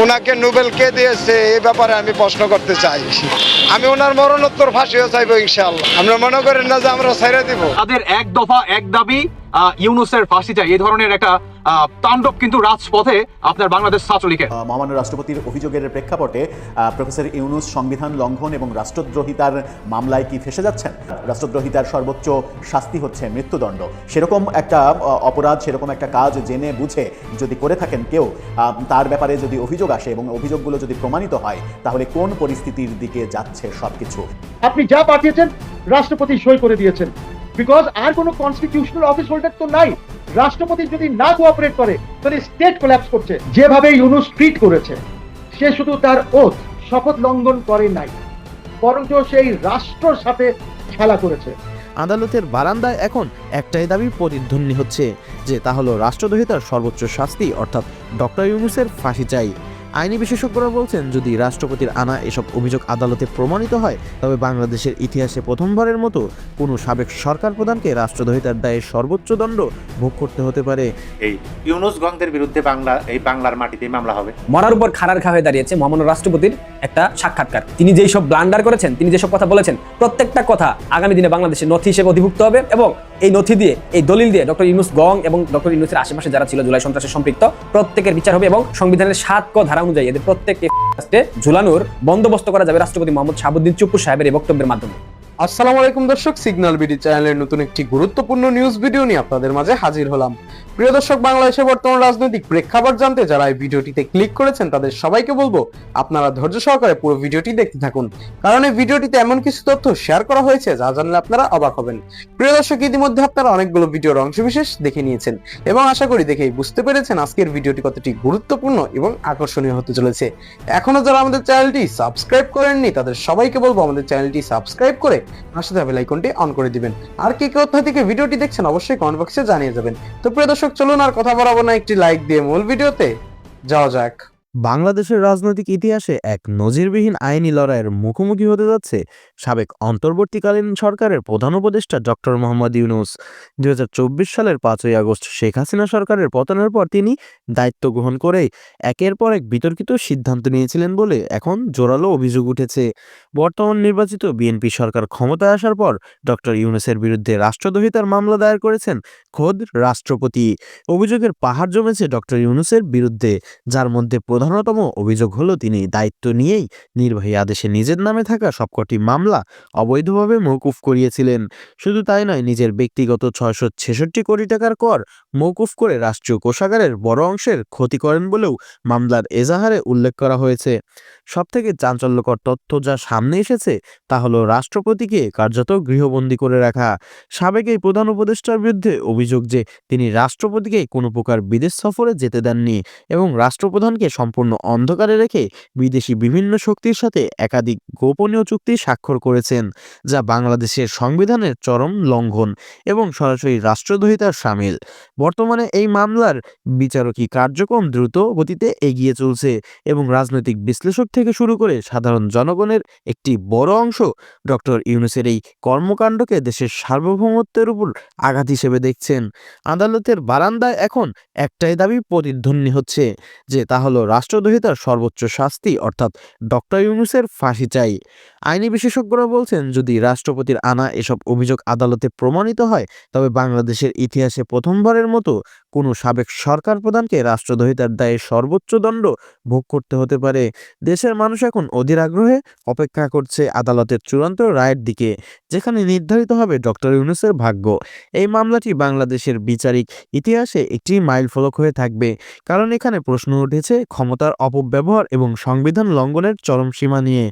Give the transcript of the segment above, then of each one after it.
ওনাকে নোবেল কে দিয়েছে এই ব্যাপারে আমি প্রশ্ন করতে চাই। আমি ওনার মরণোত্তর ফাঁসিও চাইবো ইনশাআল্লাহ। আমরা মনে করেন না যে আমরা ছেড়ে দিব। তাদের এক দফা এক দাবি, ইউনূসের ফাঁসি চাই, এই ধরনের একটা তাণ্ডব কিন্তু রাজপথে আপনার বাংলাদেশ ছাত্রলীগের। মহামান্য রাষ্ট্রপতির অভিযোগের প্রেক্ষাপটে প্রফেসর ইউনূস সংবিধান লঙ্ঘন এবং রাষ্ট্রদ্রোহিতার মামলায় কি ফেসে যাচ্ছেন? রাষ্ট্রদ্রোহিতার সর্বোচ্চ শাস্তি হচ্ছে মৃত্যুদণ্ড। সেরকম একটা অপরাধ, সেরকম একটা কাজ জেনে বুঝে যদি করে থাকেন কেউ, তার ব্যাপারে যদি অভিযোগ আসে এবং অভিযোগগুলো যদি প্রমাণিত হয়, তাহলে কোন পরিস্থিতির দিকে যাচ্ছে সবকিছু? আপনি যা পাঠিয়েছেন রাষ্ট্রপতি সই করে দিয়েছেন, বিকজ আর কোনো কনস্টিটিউশনাল অফিস হোল্ডার তো নাই। রাষ্ট্রপতি যদি না কোঅপারেট করে তাহলে স্টেট কোল্যাপস করছে। যেভাবে ইউনূস ট্রিট করেছে, সে শুধু তার ওথ শপথ লঙ্ঘন করে নাই, বরঞ্চ সেই রাষ্ট্রের সাথে খেলা করেছে। আদালতের বারান্দায় এখন একটাই দাবি প্রতিধ্বনি হচ্ছে, যে তা হলো রাষ্ট্রদ্রোহিতার সর্বোচ্চ শাস্তি, অর্থাৎ ডক্টর ইউনূসের ফাঁসি চাই। আইনি বিশেষজ্ঞরা বলছেন, যদি রাষ্ট্রপতির আনা এসব অভিযোগ আদালতে প্রমাণিত হয়, তবে বাংলাদেশের ইতিহাসে প্রথমবারের মতো কোনো সাবেক সরকার প্রধানকে রাষ্ট্রদ্রোহিতার দায়ে সর্বোচ্চ দণ্ড ভোগ করতে হতে পারে। এই ইউনূস গংদের বিরুদ্ধে বাংলার মাটিতেই মামলা হবে। মরার উপর খাড়ার ঘা হয়ে দাঁড়িয়েছে মহামান্য রাষ্ট্রপতির একটা সাক্ষাৎকার। তিনি যেই সব ব্লান্ডার করেছেন, তিনি যেসব কথা বলেছেন, প্রত্যেকটা কথা আগামী দিনে বাংলাদেশের নথি হিসেবে অধিভুক্ত হবে এবং এই নথি দিয়ে, এই দলিল দিয়ে ডক্টর ইউনূস গং এবং ডক্টর ইউনূসের আশেপাশে যারা ছিল জুলাই সন্ত্রাসে সম্পৃক্ত, প্রত্যেকের বিচার হবে এবং সংবিধানের 7 ক ধারা অনুযায়ী এদের প্রত্যেককে ঝুলানোর বন্দোবস্ত করা যাবে রাষ্ট্রপতি মোহাম্মদ শাহাবুদ্দিন চুপ্পু সাহেবের এই বক্তব্যের মাধ্যমে। আসসালামু আলাইকুম দর্শক, সিগন্যাল বিডি চ্যানেলের নতুন একটি গুরুত্বপূর্ণ নিউজ ভিডিও নিয়ে আপনাদের মাঝে হাজির হলাম। প্রিয় দর্শক, বাংলাদেশের বর্তমান রাজনৈতিক প্রেক্ষাপট জানতে যারা এই ভিডিওটিতে ক্লিক করেছেন তাদের সবাইকে বলবো আপনারা ধৈর্য সহকারে পুরো ভিডিওটি দেখতে থাকুন, কারণ এই ভিডিওটিতে এমন কিছু তথ্য শেয়ার করা হয়েছে যা জানলে আপনারা অবাক হবেন। প্রিয় দর্শক, ইতিমধ্যে আপনারা অনেকগুলো ভিডিওর অংশবিশেষ দেখে নিয়েছেন এবং আশা করি দেখেই বুঝতে পেরেছেন আজকের ভিডিওটি কতটি গুরুত্বপূর্ণ এবং আকর্ষণীয় হতে চলেছে। এখনো যারা আমাদের চ্যানেলটি সাবস্ক্রাইব করেননি তাদের সবাইকে বলবো আমাদের চ্যানেলটি সাবস্ক্রাইব করে পাশে থাকা বেল আইকনটি অন করে দিবেন। আর কে কোথা থেকে ভিডিওটি দেখছেন অবশ্যই কমেন্ট বক্সে জানিয়ে যাবেন। তো প্রিয় দর্শক, চলুন আর কথা বাড়াবো না, একটি লাইক দিয়ে মূল ভিডিওতে যাওয়া যাক। বাংলাদেশের রাজনৈতিক ইতিহাসে এক নজিরবিহীন আইনি লড়াইয়ের মুখোমুখি হতে যাচ্ছে সাবেক অন্তর্বর্তীকালীন সরকারের প্রধান উপদেষ্টা ডক্টর মোহাম্মদ ইউনূস। 2024 সালের 5ই আগস্ট শেখ হাসিনা সরকারের পতনের পর তিনি দায়িত্ব গ্রহণ করেই একের পর এক বিতর্কিত সিদ্ধান্ত নিয়েছিলেন বলে এখন জোরালো অভিযোগ উঠেছে। বর্তমান নির্বাচিত বিএনপি সরকার ক্ষমতায় আসার পর ডক্টর ইউনূসের বিরুদ্ধে রাষ্ট্রদ্রোহিতার মামলা দায়ের করেছেন খোদ রাষ্ট্রপতি। অভিযোগের পাহাড় জমেছে ডক্টর ইউনূসের বিরুদ্ধে, যার মধ্যে প্রধানতম অভিযোগ হলো তিনি দায়িত্ব নিয়েই নির্বাহী আদেশে নিজের নামে থাকা সবকটি মামলা অবৈধভাবে মওকুফ করিয়েছিলেন। শুধু তাই নয়, নিজের ব্যক্তিগত 666 কোটি টাকার কর মওকুফ করে রাষ্ট্রীয় কোষাগারের বড় অংশের ক্ষতি করেন বলেও মামলার এজাহারে উল্লেখ করা হয়েছে। সবথেকে চাঞ্চল্যকর তথ্য যা সামনে এসেছে তা হলো রাষ্ট্রপতিকে কার্যত গৃহবন্দী করে রাখা। সাবেক এই প্রধান উপদেষ্টার বিরুদ্ধে অভিযোগ যে তিনি রাষ্ট্রপতিকে কোনো প্রকার বিদেশ সফরে যেতে দেননি এবং রাষ্ট্রপ্রধানকে সম্পূর্ণ অন্ধকারে রেখে বিদেশি বিভিন্ন শক্তির সাথে একাধিক গোপনীয় চুক্তি স্বাক্ষর করেছেন, যা বাংলাদেশের সংবিধানের চরম লঙ্ঘন এবং সরাসরি রাষ্ট্রদ্রোহিতার শামিল। বর্তমানে এই মামলার বিচারকী কার্যক্রম দ্রুত গতিতে এগিয়ে চলছে এবং রাজনৈতিক বিশ্লেষক থেকে শুরু করে সাধারণ জনগণের একটি বড় অংশ ডক্টর ইউনূসের এই কর্মকাণ্ডকে দেশের সার্বভৌমত্বের উপর আঘাত হিসেবে দেখছেন। আদালতের বারান্দায় এখন একটাই দাবি প্রতিধ্বনি হচ্ছে, যে তা হলো রাষ্ট্রদ্রোহিতার সর্বোচ্চ শাস্তি, অর্থাৎ ডক্টর ইউনূসের ফাঁসি চাই। আইনি বিশেষজ্ঞরা বলছেন, যদি রাষ্ট্রপতির আনা এসব অভিযোগ আদালতে প্রমাণিত হয়, তবে বাংলাদেশের ইতিহাসে প্রথমবারের মতো কোনো সাবেক সরকার প্রধানকে রাষ্ট্রদ্রোহিতার দায়ে সর্বোচ্চ দণ্ড ভোগ করতে হতে পারে। দেশের মানুষ এখন অধীর আগ্রহে অপেক্ষা করছে আদালতের চূড়ান্ত রায়ের দিকে, যেখানে নির্ধারিত হবে ডক্টর ইউনূসের ভাগ্য। এই মামলাটি বাংলাদেশের বিচারিক ইতিহাসে একটি মাইলফলক হয়ে থাকবে, কারণ এখানে প্রশ্ন উঠেছে ক্ষমতার অপব্যবহার এবং সংবিধান লঙ্ঘনের চরম সীমা নিয়ে।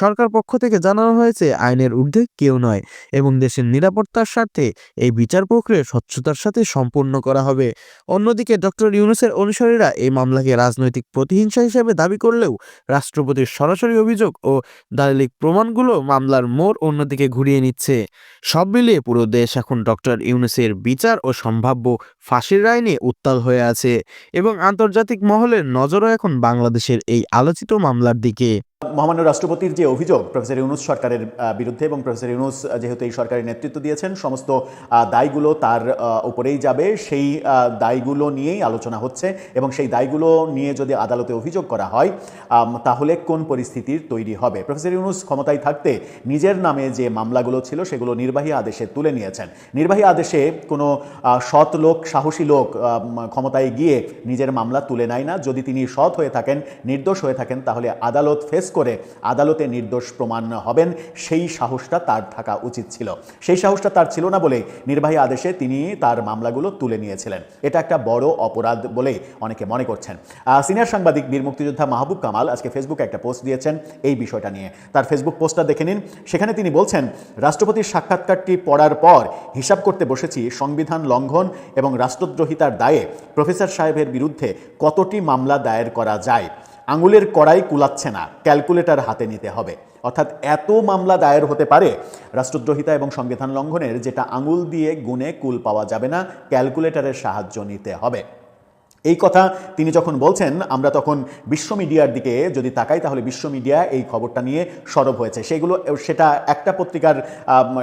সরকার পক্ষ থেকে জানানো হয়েছে আইনের ঊর্ধ্বে কেউ নয় এবং দেশের নিরাপত্তার স্বার্থে এই বিচার প্রক্রিয়া স্বচ্ছতার সাথে সম্পূর্ণ করা হবে। অন্যদিকে ডক্টর ইউনূসের অনুসারীরা এই মামলাকে রাজনৈতিক প্রতিহিংসা হিসেবে দাবি করলেও রাষ্ট্রপতির সরাসরি অভিযোগ ও দালিলিক প্রমাণগুলো মামলার মোড় অন্যদিকে ঘুরিয়ে নিচ্ছে। সব মিলিয়ে পুরো দেশ এখন ডক্টর ইউনূসের বিচার ও সম্ভাব্য ফাঁসির রায় নিয়ে উত্তাল হয়ে আছে এবং আন্তর্জাতিক মহলের নজরও এখন বাংলাদেশের এই আলোচিত মামলার দিকে। মহামান্য রাষ্ট্রপতির যে অভিযোগ প্রফেসর ইউনূস সরকারের বিরুদ্ধে, এবং প্রফেসর ইউনূস যেহেতু এই সরকারের নেতৃত্ব দিয়েছেন, সমস্ত দায়গুলো তার উপরেই যাবে, সেই দায়গুলো নিয়েই আলোচনা হচ্ছে। এবং সেই দায়গুলো নিয়ে যদি আদালতে অভিযোগ করা হয় তাহলে কোন পরিস্থিতির তৈরি হবে। প্রফেসর ইউনূস ক্ষমতায় থাকতে নিজের নামে যে মামলাগুলো ছিল সেগুলো নির্বাহী আদেশে তুলে নিয়েছেন। নির্বাহী আদেশে কোনো সৎ লোক, সাহসী লোক ক্ষমতায় গিয়ে নিজের মামলা তুলে নেয় না। যদি তিনি সৎ হয়ে থাকেন, নির্দোষ হয়ে থাকেন, তাহলে আদালত ফেস করে আদালতে নির্দোষ প্রমাণ হবেন, সেই সাহসটা তার থাকা উচিত ছিল। সেই সাহসটা তার ছিল না বলে নির্বাহী আদেশে তিনি তার মামলাগুলো তুলে নিয়েছিলেন। এটা একটা বড় অপরাধ বলে অনেকে মনে করছেন। সিনিয়র সাংবাদিক বীর মুক্তিযোদ্ধা মাহবুব কামাল আজকে ফেসবুকে একটা পোস্ট দিয়েছেন এই বিষয়টা নিয়ে। তার ফেসবুক পোস্টটা দেখে নিন। সেখানে তিনি বলছেন, রাষ্ট্রপতির সাক্ষাৎকারটি পড়ার পর হিসাব করতে বসেছি সংবিধান লঙ্ঘন এবং রাষ্ট্রদ্রোহিতার দায়ে প্রফেসর সাহেবের বিরুদ্ধে কতটি মামলা দায়ের করা যায়। আঙুলের কড়াই কুলাচ্ছে না, ক্যালকুলেটর হাতে নিতে হবে। অর্থাৎ এত মামলা দায়ের হতে পারে রাষ্ট্রদ্রোহিতা এবং সংবিধান লঙ্ঘনের, যেটা আঙুল দিয়ে গুণে কুল পাওয়া যাবে না, ক্যালকুলেটরের সাহায্য নিতে হবে। এই কথা তিনি যখন বলছেন, আমরা তখন বিশ্ব মিডিয়ার দিকে যদি তাকাই তাহলে বিশ্ব মিডিয়া এই খবরটা নিয়ে সরব হয়েছে। সেটা একটা পত্রিকার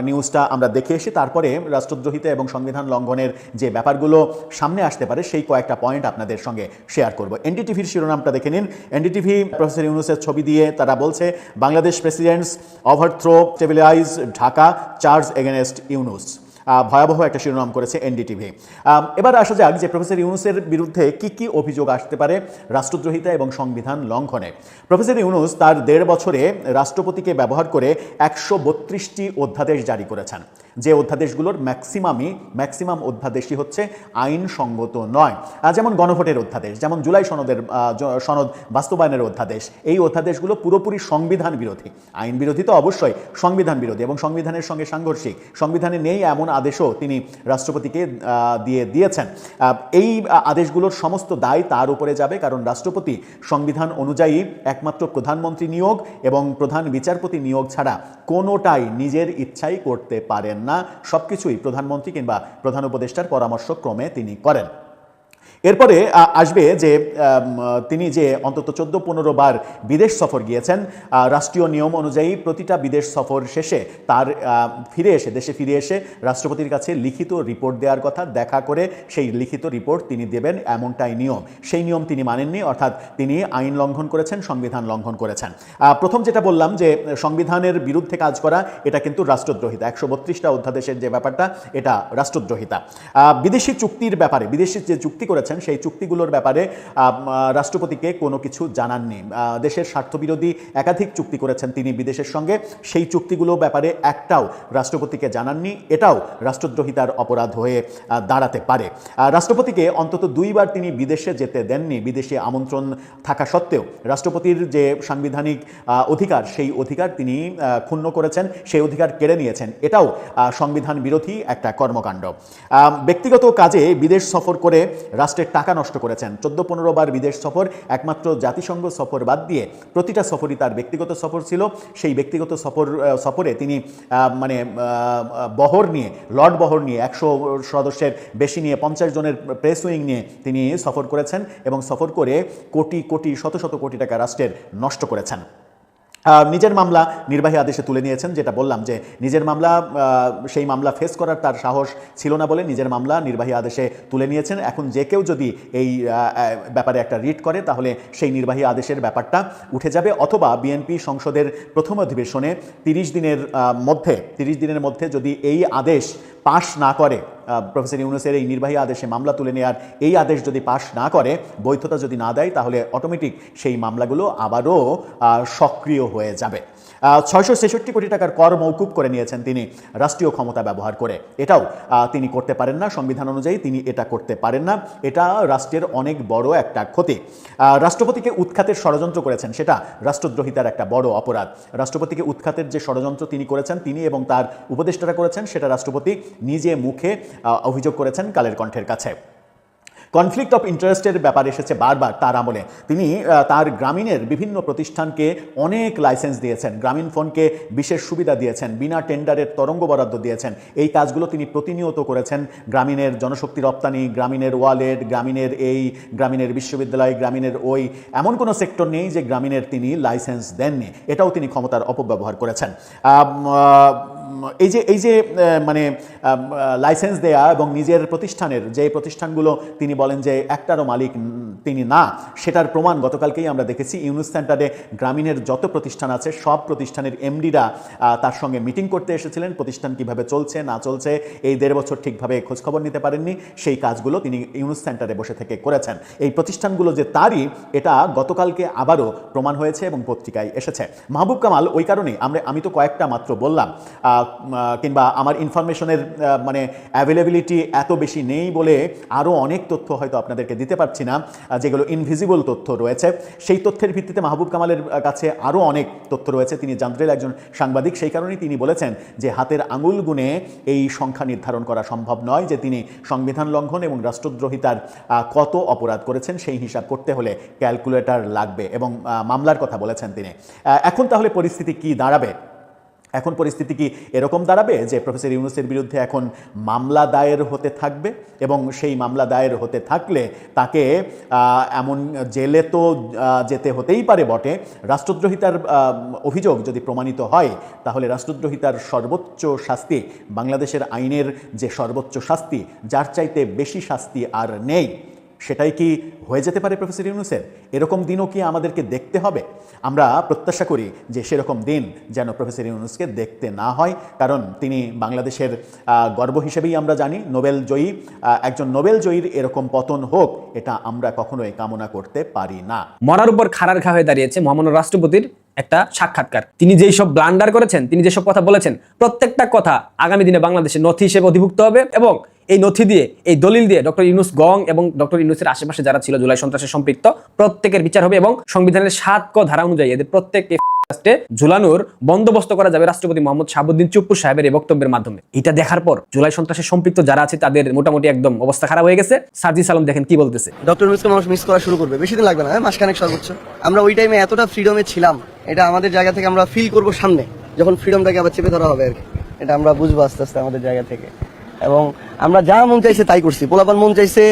নিউজটা আমরা দেখে এসে তারপরে রাষ্ট্রদ্রোহিতা এবং সংবিধান লঙ্ঘনের যে ব্যাপারগুলো সামনে আসতে পারে সেই কয়েকটা পয়েন্ট আপনাদের সঙ্গে শেয়ার করব। এনডিটিভির শিরোনামটা দেখে নিন। এনডিটিভি প্রফেসর ইউনূসের ছবি দিয়ে তারা বলছে, Bangladesh presidents overthrow stabilize Dhaka, charge against Yunus. ভয়াবহ একটা শিরোনাম করেছে এনডিটিভি। এবার আসা যাক যে প্রফেসর ইউনূসের বিরুদ্ধে কি কি অভিযোগ আসতে পারে রাষ্ট্রদ্রোহিতা এবং সংবিধান লঙ্ঘনে। প্রফেসর ইউনূস তার 1.5 বছরে রাষ্ট্রপতিকে ব্যবহার করে 132টি অধ্যাদেশ জারি করেছেন। যে অধ্যাদেশগুলোর ম্যাক্সিমাম অধ্যাদেশই হচ্ছে আইনসঙ্গত নয়। যেমন গণভোটের অধ্যাদেশ, যেমন জুলাই সনদ বাস্তবায়নের অধ্যাদেশ। এই অধ্যাদেশগুলো পুরোপুরি সংবিধান বিরোধী। আইন বিরোধী তো অবশ্যই, সংবিধান বিরোধী এবং সংবিধানের সঙ্গে সাংঘর্ষিক। সংবিধানে নেই এমন আদেশও তিনি রাষ্ট্রপতিকে দিয়েছেন। এই আদেশগুলোর সমস্ত দায় তার উপরে যাবে, কারণ রাষ্ট্রপতি সংবিধান অনুযায়ী একমাত্র প্রধানমন্ত্রী নিয়োগ এবং প্রধান বিচারপতি নিয়োগ ছাড়া কোনোটাই নিজের ইচ্ছাই করতে পারেন না। সবকিছুই প্রধানমন্ত্রী কিংবা প্রধান উপদেষ্টার পরামর্শক্রমে তিনি করেন। এরপরে আসবে যে তিনি যে অন্তত 14-15 বার বিদেশ সফর গিয়েছেন। রাষ্ট্রীয় নিয়ম অনুযায়ী প্রতিটা বিদেশ সফর শেষে তার দেশে ফিরে এসে রাষ্ট্রপতির কাছে লিখিত রিপোর্ট দেওয়ার কথা, দেখা করে সেই লিখিত রিপোর্ট তিনি দেবেন, এমনটাই নিয়ম। সেই নিয়ম তিনি মানেননি, অর্থাৎ তিনি আইন লঙ্ঘন করেছেন, সংবিধান লঙ্ঘন করেছেন। প্রথম যেটা বললাম যে সংবিধানের বিরুদ্ধে কাজ করা, এটা কিন্তু রাষ্ট্রদ্রোহিতা। 132টা অধ্যাদেশের যে ব্যাপারটা, এটা রাষ্ট্রদ্রোহিতা। বিদেশি চুক্তির ব্যাপারে, বিদেশি যে চুক্তি করেছেন সেই চুক্তিগুলোর ব্যাপারে রাষ্ট্রপতিকে কোনো কিছু জানাননি। দেশের স্বার্থবিরোধী একাধিক চুক্তি করেছেন তিনি বিদেশের সঙ্গে, সেই চুক্তিগুলোর ব্যাপারে একটাও রাষ্ট্রপতিকে জানাননি। এটাও রাষ্ট্রদ্রোহিতার অপরাধ হয়ে দাঁড়াতে পারে। রাষ্ট্রপতিকে অন্তত 2 বার তিনি বিদেশে যেতে দেননি, বিদেশে আমন্ত্রণ থাকা সত্ত্বেও। রাষ্ট্রপতির যে সাংবিধানিক অধিকার, সেই অধিকার তিনি ক্ষুণ্ণ করেছেন, সেই অধিকার কেড়ে নিয়েছেন। এটাও সংবিধান বিরোধী একটা কর্মকাণ্ড। ব্যক্তিগত কাজে বিদেশ সফর করে রাষ্ট্রের টাকা নষ্ট করেছেন। 14-15 বার বিদেশ সফর, একমাত্র জাতিসংঘ সফর বাদ দিয়ে প্রতিটা সফরই তার ব্যক্তিগত সফর ছিল। সেই ব্যক্তিগত সফরে তিনি লর্ড বহর নিয়ে 100 সদস্যের বেশি নিয়ে, 50 জনের প্রেস উইং নিয়ে তিনি সফর করেছেন এবং সফর করে শত শত কোটি টাকা রাষ্ট্রের নষ্ট করেছেন। নিজের মামলা নির্বাহী আদেশে তুলে নিয়েছেন, যেটা বললাম যে নিজের মামলা, সেই মামলা ফেস করার তার সাহস ছিল না বলে নিজের মামলা নির্বাহী আদেশে তুলে নিয়েছেন। এখন যে কেউ যদি এই ব্যাপারে একটা রিট করে তাহলে সেই নির্বাহী আদেশের ব্যাপারটা উঠে যাবে, অথবা বিএনপি সংসদের প্রথম অধিবেশনে 30 দিনের মধ্যে যদি এই আদেশ পাশ না করে, প্রফেসর ইউনূসের এই নির্বাহী আদেশে মামলা তুলে নেওয়ার এই আদেশ যদি পাশ না করে, বৈধতা যদি না দেয়, তাহলে অটোমেটিক সেই মামলাগুলো আবারও সক্রিয় হয়ে যাবে। 666 কোটি টাকার কর মওকুফ করে নিয়েছেন তিনি রাষ্ট্রীয় ক্ষমতা ব্যবহার করে। এটাও তিনি করতে পারেন না, সংবিধান অনুযায়ী তিনি এটা করতে পারেন না। এটা রাষ্ট্রের অনেক বড় একটা ক্ষতি। রাষ্ট্রপতিকে উৎখাতের ষড়যন্ত্র করেছেন, সেটা রাষ্ট্রদ্রোহিতার একটা বড় অপরাধ। রাষ্ট্রপতিকে উৎখাতের যে ষড়যন্ত্র তিনি করেছেন, তিনি এবং তার উপদেষ্টারা করেছেন, সেটা রাষ্ট্রপতি নিজে মুখে অভিযোগ করেছেন কালের কণ্ঠের কাছে। কনফ্লিক্ট অফ ইন্টারেস্টের ব্যাপার এসেছে বারবার তার আমলে। তিনি তার গ্রামীণের বিভিন্ন প্রতিষ্ঠানকে অনেক লাইসেন্স দিয়েছেন, গ্রামীণ ফোনকে বিশেষ সুবিধা দিয়েছেন, বিনা টেন্ডারের তরঙ্গ বরাদ্দ দিয়েছেন। এই কাজগুলো তিনি প্রতিনিয়ত করেছেন। গ্রামীণের জনশক্তি রপ্তানি, গ্রামীণের ওয়ালেট, গ্রামীণের বিশ্ববিদ্যালয়, গ্রামীণের এমন কোনো সেক্টর নেই যে গ্রামীণের তিনি লাইসেন্স দেননি। এটাও তিনি ক্ষমতার অপব্যবহার করেছেন। এই যে মানে লাইসেন্স দেয়া এবং নিজের প্রতিষ্ঠানের যে প্রতিষ্ঠানগুলো তিনি বলেন যে একটারও মালিক তিনি না, সেটার প্রমাণ গতকালকেই আমরা দেখেছি। ইউনুস সেন্টারে গ্রামীণের যত প্রতিষ্ঠান আছে সব প্রতিষ্ঠানের এমডিরা তার সঙ্গে মিটিং করতে এসেছিলেন। প্রতিষ্ঠান কিভাবে চলছে না চলছে, এই 1.5 বছর ঠিকভাবে খোঁজখবর নিতে পারেননি, সেই কাজগুলো তিনি ইউনুস সেন্টারে বসে থেকে করেছেন। এই প্রতিষ্ঠানগুলো যে তারই, এটা গতকালকে আবারও প্রমাণ হয়েছে এবং পত্রিকায় এসেছে। মাহবুব কামাল ওই কারণেই আমি তো কয়েকটা মাত্র বললাম, কিংবা আমার ইনফরমেশনের মানে অ্যাভেলেবিলিটি এত বেশি নেই বলে আরও অনেক তথ্য হয়তো আপনাদেরকে দিতে পারছি না, যেগুলো ইনভিজিবল তথ্য রয়েছে। সেই তথ্যের ভিত্তিতে মাহবুব কামালের কাছে আরও অনেক তথ্য রয়েছে। তিনি জানতেন একজন সাংবাদিক, সেই কারণেই তিনি বলেছেন যে হাতের আঙুল গুনে এই সংখ্যা নির্ধারণ করা সম্ভব নয়, যে তিনি সংবিধান লঙ্ঘন এবং রাষ্ট্রদ্রোহিতার কত অপরাধ করেছেন সেই হিসাব করতে হলে ক্যালকুলেটর লাগবে, এবং মামলার কথা বলেছেন তিনি। এখন তাহলে পরিস্থিতি কি দাঁড়াবে? এখন পরিস্থিতি কি এরকম দাঁড়াবে যে প্রফেসর ইউনূসের বিরুদ্ধে এখন মামলা দায়ের হতে থাকবে, এবং সেই মামলা দায়ের হতে থাকলে তাকে এমন জেলে তো যেতে হতেই পারে বটে। রাষ্ট্রদ্রোহিতার অভিযোগ যদি প্রমাণিত হয় তাহলে রাষ্ট্রদ্রোহিতার সর্বোচ্চ শাস্তি, বাংলাদেশের আইনের যে সর্বোচ্চ শাস্তি, যার চাইতে বেশি শাস্তি আর নেই, সেটাই কি হয়ে যেতে পারে প্রফেসর ইউনূসের? এরকম দিনও কি আমাদেরকে দেখতে হবে? আমরা প্রত্যাশা করি যে সেরকম দিন যেন প্রফেসর ইউনূসকে দেখতে না হয়, কারণ তিনি বাংলাদেশের গর্ব হিসেবেই আমরা জানি, নোবেল জয়ী। একজন নোবেল জয়ীর এরকম পতন হোক, এটা আমরা কখনোই কামনা করতে পারি না। মরার উপর খাড়ার ঘা হয়ে দাঁড়িয়েছে মহামান্য রাষ্ট্রপতির একটা সাক্ষাৎকার। তিনি যেই সব ব্লান্ডার করেছেন, তিনি যেসব কথা বলেছেন, প্রত্যেকটা কথা আগামী দিনে বাংলাদেশের নথি হিসেবে অধিভুক্ত হবে, এবং এই নথি দিয়ে, এই দলিল দিয়ে ডক্টর ইউনূস গং এবং ডক্টর ইউনূসের আশেপাশে যারা ছিল জুলাই সন্ত্রাসে সম্পৃক্ত, প্রত্যেকের বিচার হবে, এবং সংবিধানের 7 ক ধারা অনুযায়ী এদের প্রত্যেককে ঝুলানোর বন্দোবস্ত করা যাবে রাষ্ট্রপতি মোহাম্মদ শাহাবুদ্দিন চুপ্পু সাহেবের এই বক্তব্যের মাধ্যমে। এটা দেখার পর জুলাই সন্ত্রাসে সম্পৃক্ত যারা আছে তাদের মোটামুটি একদম অবস্থা খারাপ হয়ে গেছে। সার্জিস আলম দেখেন কি বলতেছে। ডক্টর ইউনূসকে মানুষ মিস করা শুরু করবে, বেশি দিন লাগবে না, মাসখানেক সর্বোচ্চ। আমরা ওই টাইমে এতটা ফ্রিডমে ছিলাম, এটা আমাদের জায়গা থেকে আমরা ফিল করব সামনে, যখন ফ্রিডমটাকে আবার চেপে ধরা হবে আর কি। এটা আমরা বুঝবো আস্তে আস্তে আমাদের জায়গা থেকে। এবং আমরা যা মন চাইছে তাই করছি। পোলাপান মন চাইছে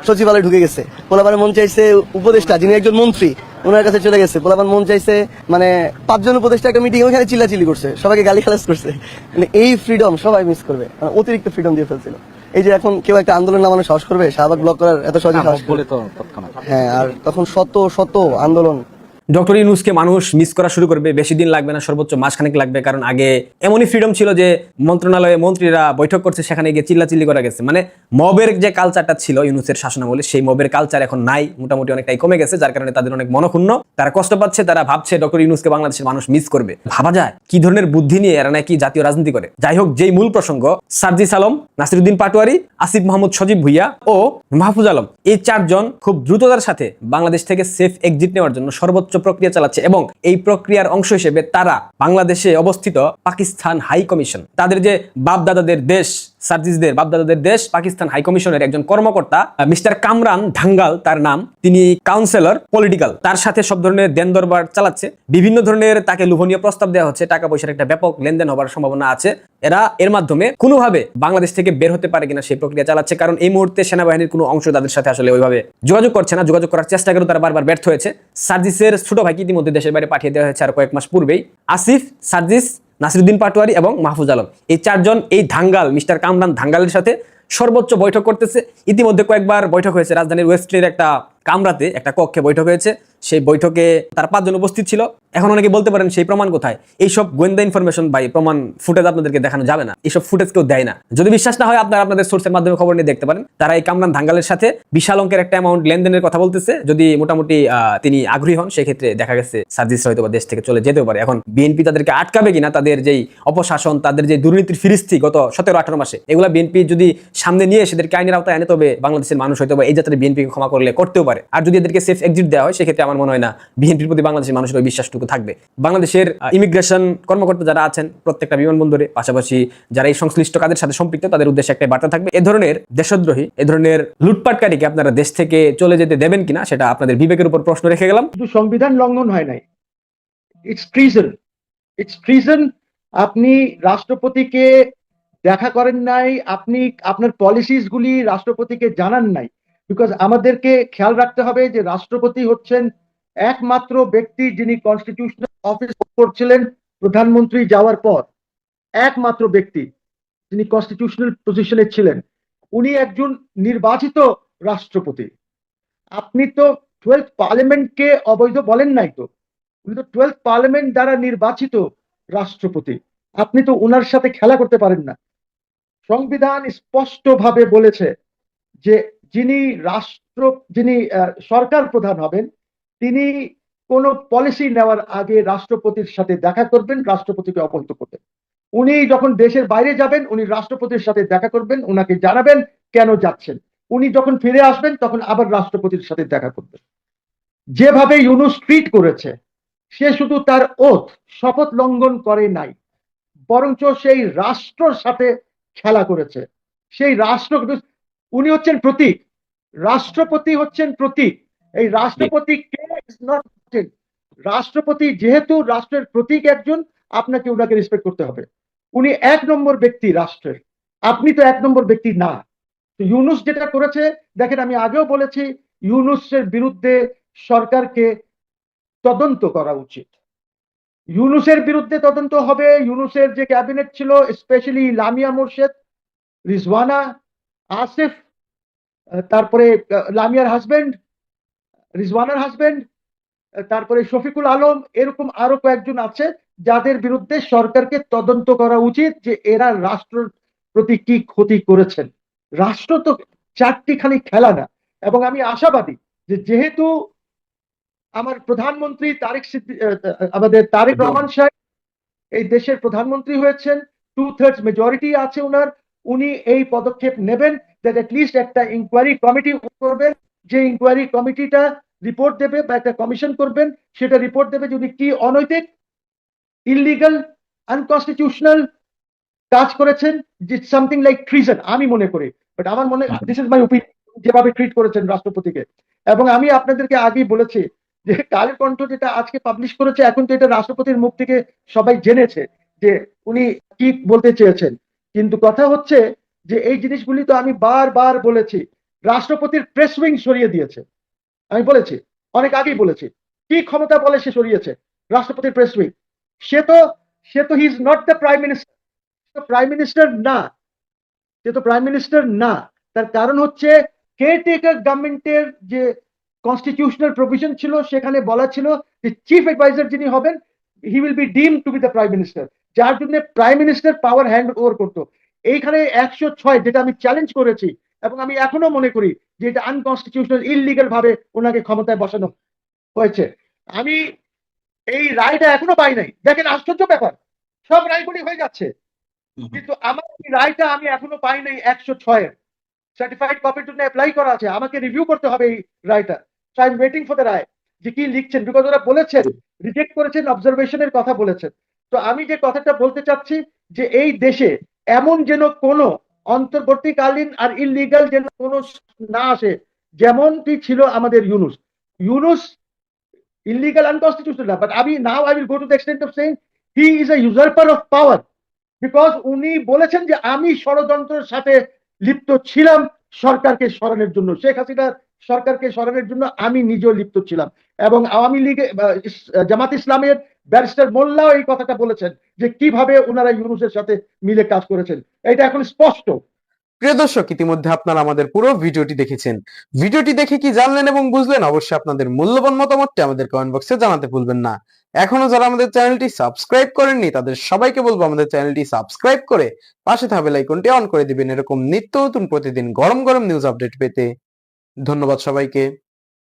সচিবালয়ে ঢুকে গেছে, পোলাপান মন চাইছে উপদেষ্টা যিনি একজন মন্ত্রী ওনার কাছে চলে গেছে, পোলাপান মন চাইছে মানে 5 জন উপদেষ্টা একটা মিটিং ওখানে চিল্লাচিল্লি করছে, সবাইকে গালিগালাজ করছে। মানে এই ফ্রিডম সবাই মিস করবে, মানে অতিরিক্ত ফ্রিডম দিয়ে ফেলছিল। এই যে এখন কেউ একটা আন্দোলন নামানো সাহস করবে, শাহবাগ ব্লক করার এত সহজে সাহস করবে? হ্যাঁ, আর তখন শত শত আন্দোলন। ডক্টর ইউনূসকে মানুষ মিস করা শুরু করবে, বেশি দিন লাগবে না, সর্বোচ্চ মাসখানেক লাগবে। কারণ আগে এমনই ফ্রিডম ছিল যে মন্ত্রণালয়ে মন্ত্রীরা বৈঠক করছে, সেখানে গিয়ে চিল্লাচিল্লি করা গেছে। মানে মবের যে কালচারটা ছিল ইউনূসের শাসনামলে, সেই মবের কালচার এখন নাই, মোটামুটি অনেকটাই কমে গেছে, যার কারণে তাদের অনেক মনক্ষুণ্ণ, তারা কষ্ট পাচ্ছে, তারা ভাবছে ডক্টর ইউনূসকে বাংলাদেশের মানুষ মিস করবে। ভাবা যায় কি ধরনের বুদ্ধি নিয়ে এরা নাকি জাতীয় রাজনীতি করে। যাই হোক, যেই মূল প্রসঙ্গ, সার্জিস আলম, নাসিরুদ্দিন পাটোয়ারি, আসিফ মাহমুদ সজীব ভুইয়া ও মাহফুজ আলম, এই 4 জন খুব দ্রুততার সাথে বাংলাদেশ থেকে সেফ এক্সিট নেওয়ার জন্য সর্বোচ্চ প্রক্রিয়া চালাচ্ছে, এবং এই প্রক্রিয়ার অংশ হিসেবে তারা বাংলাদেশে অবস্থিত পাকিস্তান হাই কমিশন, তাদের যে বাপদাদাদের দেশ, সার্জিসদের বাপদাদাদের দেশ পাকিস্তান হাই কমিশনের একজন কর্মকর্তা মিস্টার কামরান ধাঙ্গাল তার নাম, তিনি কাউন্সিলর পলিটিক্যাল, তার সাথে সব ধরনের দেন দরবার চালাচ্ছে, বিভিন্ন ধরনের তাকে লোভনীয় প্রস্তাব দেওয়া হচ্ছে, টাকা পয়সার একটা ব্যাপক লেনদেন হবার সম্ভাবনা আছে। এরা এর মাধ্যমে কোনোভাবে বাংলাদেশ থেকে বের হতে পারে কিনা সেই প্রক্রিয়া চালাচ্ছে, কারণ এই মুহূর্তে সেনাবাহিনীর কোনো অংশ তাদের সাথে আসলে ওইভাবে যোগাযোগ করছে না। যোগাযোগ করার চেষ্টা করেও তারা বারবার ব্যর্থ হয়েছে। সার্জিসের ছোট ভাইকে ইতিমধ্যে দেশের বাইরে পাঠিয়ে দেওয়া হয়েছে আর কয়েক মাস পূর্বেই। আসিফ, সার্জিস, নাসিরুদ্দিন পাটোয়ারি এবং মাহফুজ আলম, এই 4 জন এই ধাঙ্গাল মিস্টার কামরান ধাঙ্গালের সাথে সর্বোচ্চ বৈঠক করতেছে। ইতিমধ্যে কয়েকবার বৈঠক হয়েছে, রাজধানীর ওয়েস্টের একটা কামরাতে একটা কক্ষে বৈঠক হয়েছে। সেই বৈঠকে তার 5 জন উপস্থিত ছিল। এখন অনেকে বলতে পারেন সেই প্রমাণ কোথায়? এইসব গোয়েন্দা ইনফরমেশন ভাই, প্রমাণ ফুটেজ আপনাদেরকে দেখানো যাবে না, এইসব ফুটেজ কেউ দেয় না। যদি বিশ্বাস না হয় আপনারা আপনাদের সোর্সের মাধ্যমে খবর নিয়ে দেখতে পারেন। তারা এই কামরান ধাঙ্গালের সাথে বিশাল অঙ্কের একটা অ্যামাউন্ট লেনদেনের কথা বলতেছে। যদি মোটামুটি তিনি আগ্রহী হন, সেক্ষেত্রে দেখা গেছে সার্জিস হয়তো বা দেশ থেকে চলে যেতেও পারে। এখন বিএনপি তাদেরকে আটকাবে কিনা, তাদের যেই অপশাসন, তাদের যে দুর্নীতির ফিরিস্তি গত 17-18 মাসে, এগুলা বিএনপি যদি সামনে নিয়ে সেদেরকে আইনের আওতায় আনে, তবে বাংলাদেশের মানুষ হয়তো বা এই যাত্রায় বিএনপিকে ক্ষমা করলে করতেও পারে। আর যদি এদেরকে সেফ এক্সিট দেওয়া হয়, সেক্ষেত্রে আমার আমার মনে হয় না বিএনপির প্রতি বাংলাদেশের মানুষের ওই বিশ্বাসটুকু থাকবে। বাংলাদেশের ইমিগ্রেশন কর্মকর্তা যারা আছেন প্রত্যেকটা বিমানবন্দরে, পাশাপাশি যারা এই সংশ্লিষ্ট কাজের সাথে সম্পৃক্ত, তাদের উদ্দেশ্যে একটা বার্তা থাকবে, এ ধরনের দেশদ্রোহী, এ ধরনের লুটপাটকারীকে আপনারা দেশ থেকে চলে যেতে দেবেন কিনা সেটা আপনাদের বিবেকের উপর প্রশ্ন রেখে গেলাম। শুধু সংবিধান লঙ্ঘন হয় নাই, ইটস ট্রিজন। আপনি রাষ্ট্রপতিকে দেখা করেন নাই, আপনি আপনার পলিসিস গুলি রাষ্ট্রপতিকে জানান নাই। বিকজ আমাদেরকে খেয়াল রাখতে হবে যে রাষ্ট্রপতি হচ্ছেন একমাত্র ব্যক্তি যিনি কনস্টিটিউশনাল অফিস করছিলেন প্রধানমন্ত্রী যাওয়ার পর, একমাত্র ব্যক্তি যিনি কনস্টিটিউশনাল পজিশনে ছিলেন। উনি একজন নির্বাচিত রাষ্ট্রপতি। আপনি তো 12th পার্লামেন্টকে অবৈধ বলেন নাই তো, উনি তো 12th পার্লামেন্ট দ্বারা নির্বাচিত রাষ্ট্রপতি। আপনি তো ওনার সাথে খেলা করতে পারেন না। সংবিধান স্পষ্টভাবে বলেছে যে যিনি সরকার প্রধান হবেন, তিনি কোন পলিসি নেওয়ার আগে রাষ্ট্রপতির সাথে দেখা করবেন, রাষ্ট্রপতিকে অবহিত করবেন। উনি যখন দেশের বাইরে যাবেন, উনি রাষ্ট্রপতির সাথে দেখা করবেন, ওনাকে জানাবেন কেন যাচ্ছেন। উনি যখন ফিরে আসবেন তখন আবার রাষ্ট্রপতির সাথে দেখা করবেন। যেভাবে ইউনূস ট্রিট করেছে, সে শুধু তার ওথ শপথ লঙ্ঘন করে নাই, বরঞ্চ সেই রাষ্ট্রের সাথে খেলা করেছে। সেই রাষ্ট্র, উনি হচ্ছেন প্রতীক, রাষ্ট্রপতি হচ্ছেন প্রতীক। এই রাষ্ট্রপতি কে? রাষ্ট্রপতি যেহেতু রাষ্ট্রের প্রতীক একজন, আপনাকে ওনাকে রেসপেক্ট করতে হবে। উনি 1 নম্বর ব্যক্তি রাষ্ট্রের, আপনি তো 1 নম্বর ব্যক্তি না। ইউনূস যেটা করেছে, দেখেন আমি আগেও বলেছি, ইউনূসের বিরুদ্ধে সরকারকে তদন্ত করা উচিত। ইউনূসের বিরুদ্ধে তদন্ত হবে। ইউনূসের যে ক্যাবিনেট ছিল, স্পেশালি লামিয়া মোর্শেদ, রিজওয়ানা, আসিফ, তারপরে লামিয়ার হাজবেন্ড, রিজওয়ানার হাজবেন্ড, তারপরে শফিকুল আলম, এরকম আরো কয়েকজন আছে যাদের বিরুদ্ধে সরকারকে তদন্ত করা উচিত যে এরা রাষ্ট্রের প্রতি কি ক্ষতি করেছেন। রাষ্ট্র তো 4টি খেলা না। এবং আমি আশাবাদী যে যেহেতু আমার প্রধানমন্ত্রী আমাদের তারেক রহমান সাহেব এই দেশের প্রধানমন্ত্রী হয়েছেন, 2/3 মেজরিটি আছে ওনার, উনি এই পদক্ষেপ নেবেন যে অ্যাটলিস্ট একটা ইনকোয়ারি কমিটি করবেন, যে ইনকোয়ারি কমিটিটা রিপোর্ট দেবে বা একটা কমিশন করবেন, সেটা রিপোর্ট দেবে যে উনি কি অনৈতিক, ইললিগাল, আনকনস্টিটিউশনাল কাজ করেছেন, যে সামথিং লাইক ট্রিজন আমি মনে করি। বাট আমার মনে, দিস ইজ মাই ওপিনিয়ন, যেভাবে ট্রিট করেছেন রাষ্ট্রপতিকে। এবং আমি আপনাদেরকে আগেই বলেছি যে কালের কণ্ঠ যেটা আজকে পাবলিশ করেছে, এখন তো এটা রাষ্ট্রপতির মুখ থেকে সবাই জেনেছে যে উনি কি বলতে চেয়েছেন। কিন্তু কথা হচ্ছে যে এই জিনিসগুলি তো আমি বারবার বলেছি, রাষ্ট্রপতির প্রেস উইং সরিয়ে দিয়েছে। আমি বলেছি, অনেক আগেই বলেছি, কি ক্ষমতা বলে সে সরিয়েছে রাষ্ট্রপতির প্রেস উইং। সে তো he is not the prime minister, prime minister না, সে তো প্রাইম মিনিস্টার না। তার কারণ হচ্ছে কেয়ারটেকার গভর্নমেন্টের যে কনস্টিটিউশনাল প্রভিশন ছিল, সেখানে বলা ছিল যে চিফ অ্যাডভাইজার যিনি হবেন, he will be deemed to be the prime minister, যার জন্য prime minister power hand over করতো। এইখানে 106, যেটা আমি চ্যালেঞ্জ করেছি এবং আমি এখনো মনে করি যে এটা আনকনস্টিটিউশনাল, ইললিগাল ভাবে ওনাকে ক্ষমতায় বসানো হয়েছে। আমি এই রায়টা এখনো পাই নাই। দেখেন আশ্চর্য ব্যাপার, সব রায়গুলি হয়ে যাচ্ছে, কিন্তু আমার এই রায়টা আমি এখনো পাই নাই। 106 সার্টিফাইড কপির জন্য অ্যাপ্লাই করা আছে, আমাকে রিভিউ করতে হবে এই রায়টা। So I am waiting for the রায়, যে কি লিখছেন, বিকজ ওরা বলেছেন, রিজেক্ট করেছেন, অবজারভেশনের কথা বলেছেন। তো আমি যে কথাটা বলতে চাচ্ছি যে এই দেশে এমন যেন কোনো অন্তর্বর্তীকালীন আর ইললিগাল যেন কোনো না আসে, যেমনটি ছিল আমাদের Yunus illegal, unconstitutional, but now I will go to the extent of saying he is a usurper of power, because উনি বলেছেন যে আমি ষড়যন্ত্রের সাথে লিপ্ত ছিলাম সরকারকে সরানোর জন্য, শেখ হাসিনার সরকারকে সরানোর জন্য আমি নিজেও লিপ্ত ছিলাম। এবং আওয়ামী লীগ, জামাত ইসলামের ব্যারিস্টার মোল্লাও এই কথাটা বলেছেন যে কিভাবে ওনারা ইউনূসের সাথে মিলে কাজ করেছেন। এটা এখন স্পষ্ট। প্রিয় দর্শক, ইতিমধ্যে আপনারা আমাদের পুরো ভিডিওটি দেখেছেন। ভিডিওটি দেখে কি জানলেন এবং বুঝলেন, অবশ্যই আপনাদের মূল্যবান মতামতটি আমাদের কমেন্ট বক্সে জানাতে ভুলবেন না। এখনো যারা আমাদের চ্যানেলটি সাবস্ক্রাইব করেননি, তাদের সবাইকে বলবো আমাদের চ্যানেলটি সাবস্ক্রাইব করে পাশে থাকা বেল আইকনটি অন করে দিবেন, এরকম নিত্য নতুন প্রতিদিন গরম গরম নিউজ আপডেট পেতে। ধন্যবাদ সবাইকে।